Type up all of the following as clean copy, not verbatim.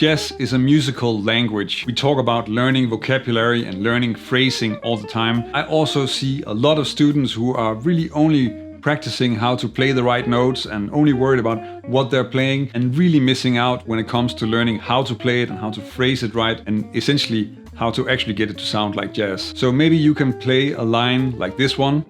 Jazz is a musical language. We talk about learning vocabulary and learning phrasing all the time. I also see a lot of students who are really only practicing how to play the right notes and only worried about what they're playing and really missing out when it comes to learning how to play it and how to phrase it right and essentially how to actually get it to sound like jazz. So maybe you can play a line like this one.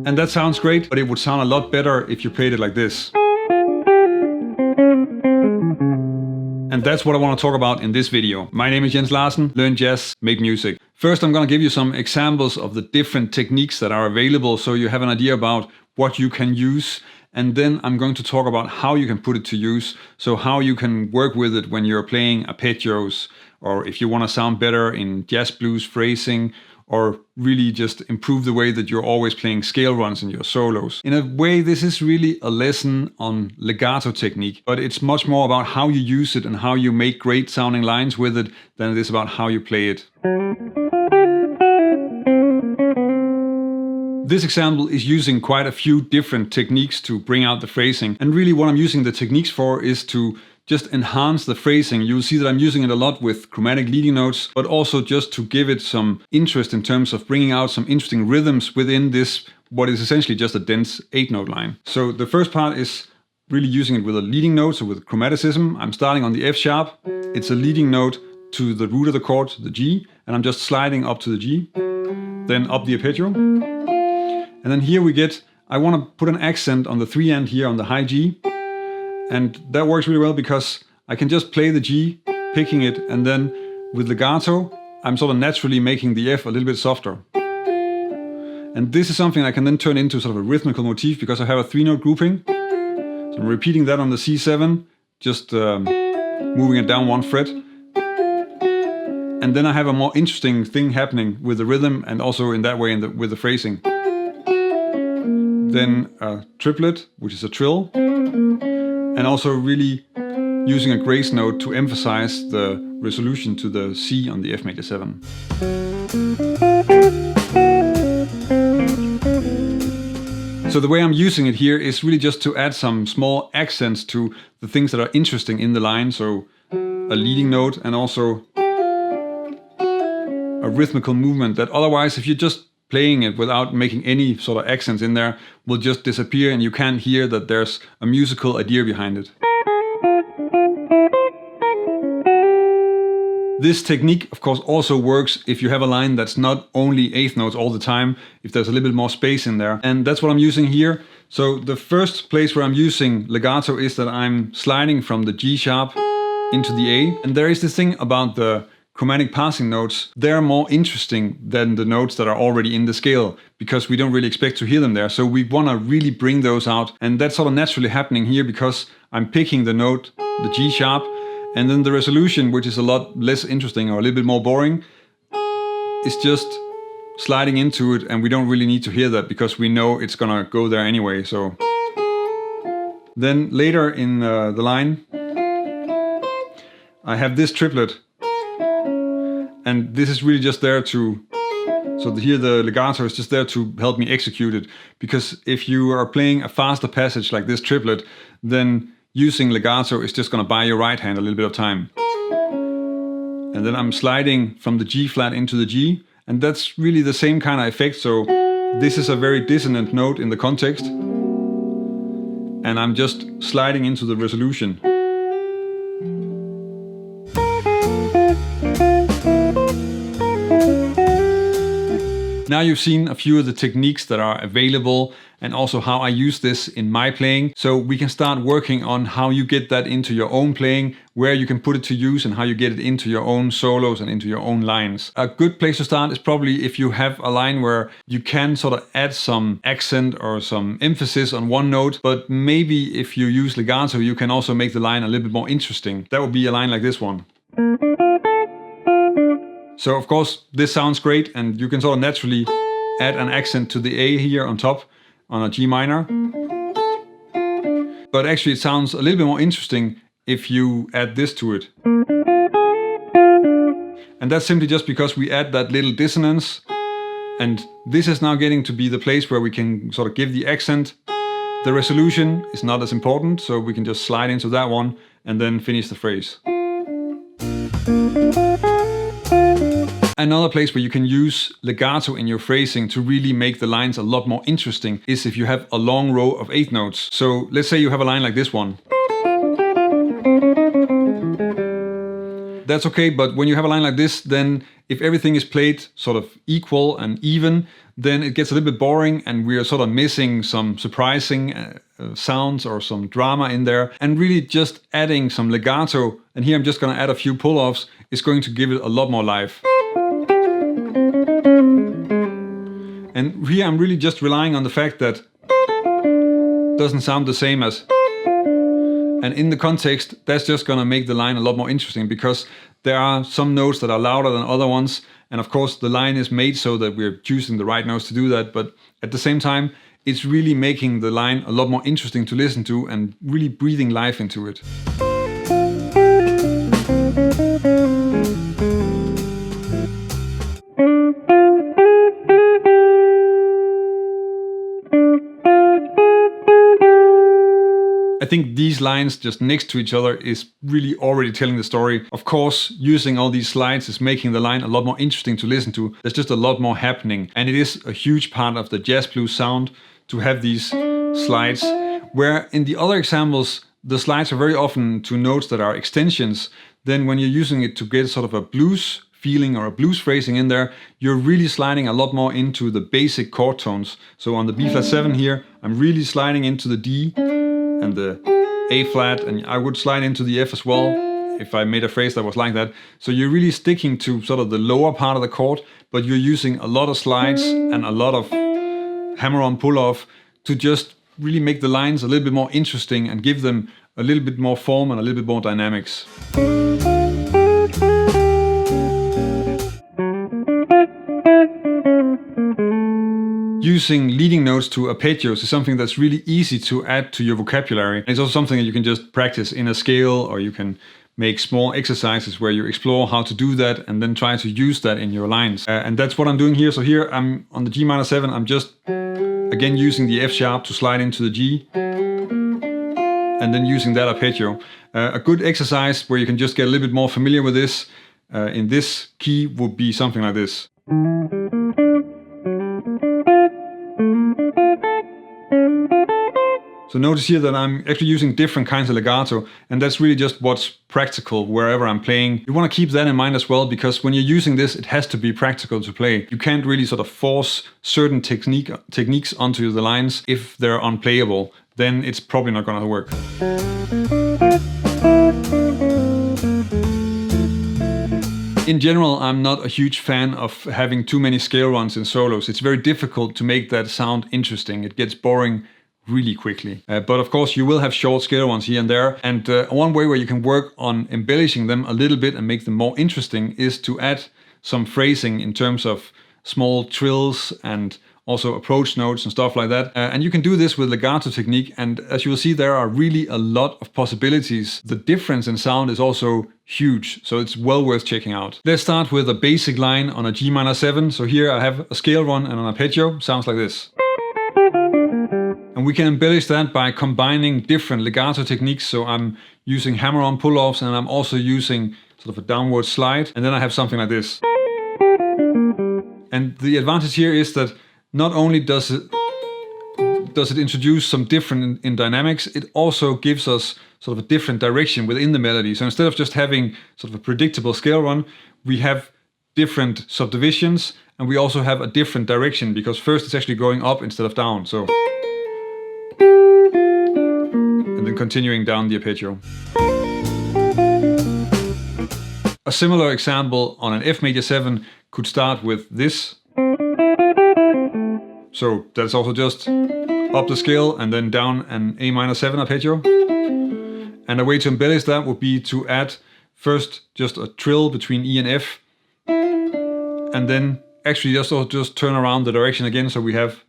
And that sounds great, but it would sound a lot better if you played it like this. And that's what I want to talk about in this video. My name is Larsen, learn jazz, make music. First, I'm going to give you some examples of the different techniques that are available so you have an idea about what you can use. And then I'm going to talk about how you can put it to use. So how you can work with it when you're playing arpeggios, or if you want to sound better in jazz blues phrasing, or really just improve the way that you're always playing scale runs in your solos. In a way, this is really a lesson on legato technique, but it's much more about how you use it and how you make great sounding lines with it than it is about how you play it. This example is using quite a few different techniques to bring out the phrasing, and really what I'm using the techniques for is to just enhance the phrasing. You'll see that I'm using it a lot with chromatic leading notes, but also just to give it some interest in terms of bringing out some interesting rhythms within this, what is essentially just a dense 8-note line. So the first part is really using it with a leading note, so with chromaticism. I'm starting on the F sharp. It's a leading note to the root of the chord, the G, and I'm just sliding up to the G, then up the arpeggio. And then here we get, I want to put an accent on the 3 end here on the high G. And that works really well because I can just play the G, picking it, and then with legato, I'm sort of naturally making the F a little bit softer. And this is something I can then turn into sort of a rhythmical motif because I have a 3-note grouping. So I'm repeating that on the C7, just moving it down 1 fret. And then I have a more interesting thing happening with the rhythm and also in that way with the phrasing. Then a triplet, which is a trill. And also really using a grace note to emphasize the resolution to the C on the F major 7. So the way I'm using it here is really just to add some small accents to the things that are interesting in the line. So a leading note and also a rhythmical movement that otherwise, if you're just playing it without making any sort of accents in there, will just disappear and you can't hear that there's a musical idea behind it. This technique, of course, also works if you have a line that's not only 8th notes all the time, if there's a little bit more space in there. And that's what I'm using here. So the first place where I'm using legato is that I'm sliding from the G sharp into the A. And there is this thing about the chromatic passing notes, they're more interesting than the notes that are already in the scale because we don't really expect to hear them there. So we want to really bring those out. And that's sort of naturally happening here because I'm picking the note, the G sharp, and then the resolution, which is a lot less interesting or a little bit more boring, is just sliding into it, and we don't really need to hear that because we know it's gonna go there anyway. So then later in the line, I have this triplet. And this is really just there to, so here the legato is just there to help me execute it. Because if you are playing a faster passage like this triplet, then using legato is just going to buy your right hand a little bit of time. And then I'm sliding from the G flat into the G, and that's really the same kind of effect. So this is a very dissonant note in the context, and I'm just sliding into the resolution. Now you've seen a few of the techniques that are available and also how I use this in my playing. So we can start working on how you get that into your own playing, where you can put it to use and how you get it into your own solos and into your own lines. A good place to start is probably if you have a line where you can sort of add some accent or some emphasis on one note, but maybe if you use legato, you can also make the line a little bit more interesting. That would be a line like this one. So of course this sounds great and you can sort of naturally add an accent to the A here on top on a G minor. But actually it sounds a little bit more interesting if you add this to it. And that's simply just because we add that little dissonance, and this is now getting to be the place where we can sort of give the accent. The resolution is not as important, so we can just slide into that one and then finish the phrase. Another place where you can use legato in your phrasing to really make the lines a lot more interesting is if you have a long row of 8 notes. So let's say you have a line like this one. That's okay, but when you have a line like this, then if everything is played sort of equal and even, then it gets a little bit boring and we are sort of missing some surprising sounds or some drama in there. And really just adding some legato, and here I'm just going to add a few pull-offs, is going to give it a lot more life. And here I'm really just relying on the fact that it doesn't sound the same as. And in the context, that's just going to make the line a lot more interesting, because there are some notes that are louder than other ones. And of course, the line is made so that we're choosing the right notes to do that. But at the same time, it's really making the line a lot more interesting to listen to and really breathing life into it. I think these lines just next to each other is really already telling the story. Of course, using all these slides is making the line a lot more interesting to listen to. There's just a lot more happening. And it is a huge part of the jazz blues sound to have these slides, where in the other examples, the slides are very often to notes that are extensions. Then when you're using it to get sort of a blues feeling or a blues phrasing in there, you're really sliding a lot more into the basic chord tones. So on the B flat 7 here, I'm really sliding into the D and the A flat, and I would slide into the F as well if I made a phrase that was like that. So you're really sticking to sort of the lower part of the chord, but you're using a lot of slides and a lot of hammer-on pull-off to just really make the lines a little bit more interesting and give them a little bit more form and a little bit more dynamics. Using leading notes to arpeggios is something that's really easy to add to your vocabulary. It's also something that you can just practice in a scale, or you can make small exercises where you explore how to do that and then try to use that in your lines. And that's what I'm doing here. So here I'm on the G minor 7, I'm just again using the F sharp to slide into the G and then using that arpeggio. A good exercise where you can just get a little bit more familiar with this in this key would be something like this. So notice here that I'm actually using different kinds of legato, and that's really just what's practical wherever I'm playing. You want to keep that in mind as well, because when you're using this, it has to be practical to play. You can't really sort of force certain techniques onto the lines if they're unplayable. Then it's probably not going to work. In general, I'm not a huge fan of having too many scale runs in solos. It's very difficult to make that sound interesting. It gets boring really quickly. But of course, you will have short scale runs here and there. And one way where you can work on embellishing them a little bit and make them more interesting is to add some phrasing in terms of small trills and also approach notes and stuff like that. And you can do this with legato technique. And as you will see, there are really a lot of possibilities. The difference in sound is also huge, so it's well worth checking out. Let's start with a basic line on a G minor 7. So here I have a scale run and an arpeggio. Sounds like this. And we can embellish that by combining different legato techniques. So I'm using hammer-on pull-offs, and I'm also using sort of a downward slide. And then I have something like this. And the advantage here is that not only does it introduce some different in dynamics, it also gives us sort of a different direction within the melody. So instead of just having sort of a predictable scale run, we have different subdivisions, and we also have a different direction, because first it's actually going up instead of down. So, and then continuing down the arpeggio. A similar example on an F major 7 could start with this. So that's also just up the scale and then down an A minor 7 arpeggio. And a way to embellish that would be to add first just a trill between E and F, and then actually just turn around the direction again, so we have.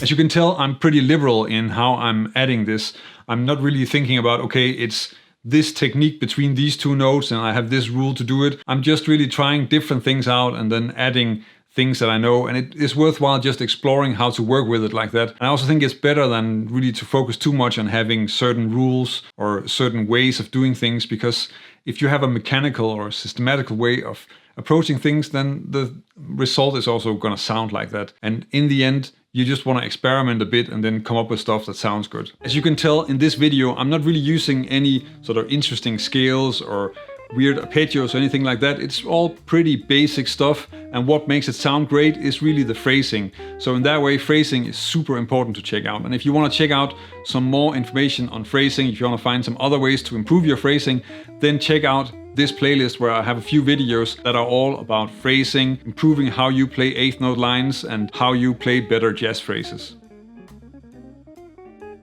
As you can tell, I'm pretty liberal in how I'm adding this. I'm not really thinking about, okay, it's this technique between these two notes and I have this rule to do it. I'm just really trying different things out and then adding things that I know, and it is worthwhile just exploring how to work with it like that. And I also think it's better than really to focus too much on having certain rules or certain ways of doing things, because if you have a mechanical or systematical way of approaching things, then the result is also going to sound like that. And in the end, you just want to experiment a bit and then come up with stuff that sounds good. As you can tell in this video, I'm not really using any sort of interesting scales or weird arpeggios or anything like that. It's all pretty basic stuff, and what makes it sound great is really the phrasing. So in that way, phrasing is super important to check out. And if you want to check out some more information on phrasing, if you want to find some other ways to improve your phrasing, then check out this playlist where I have a few videos that are all about phrasing, improving how you play eighth note lines and how you play better jazz phrases.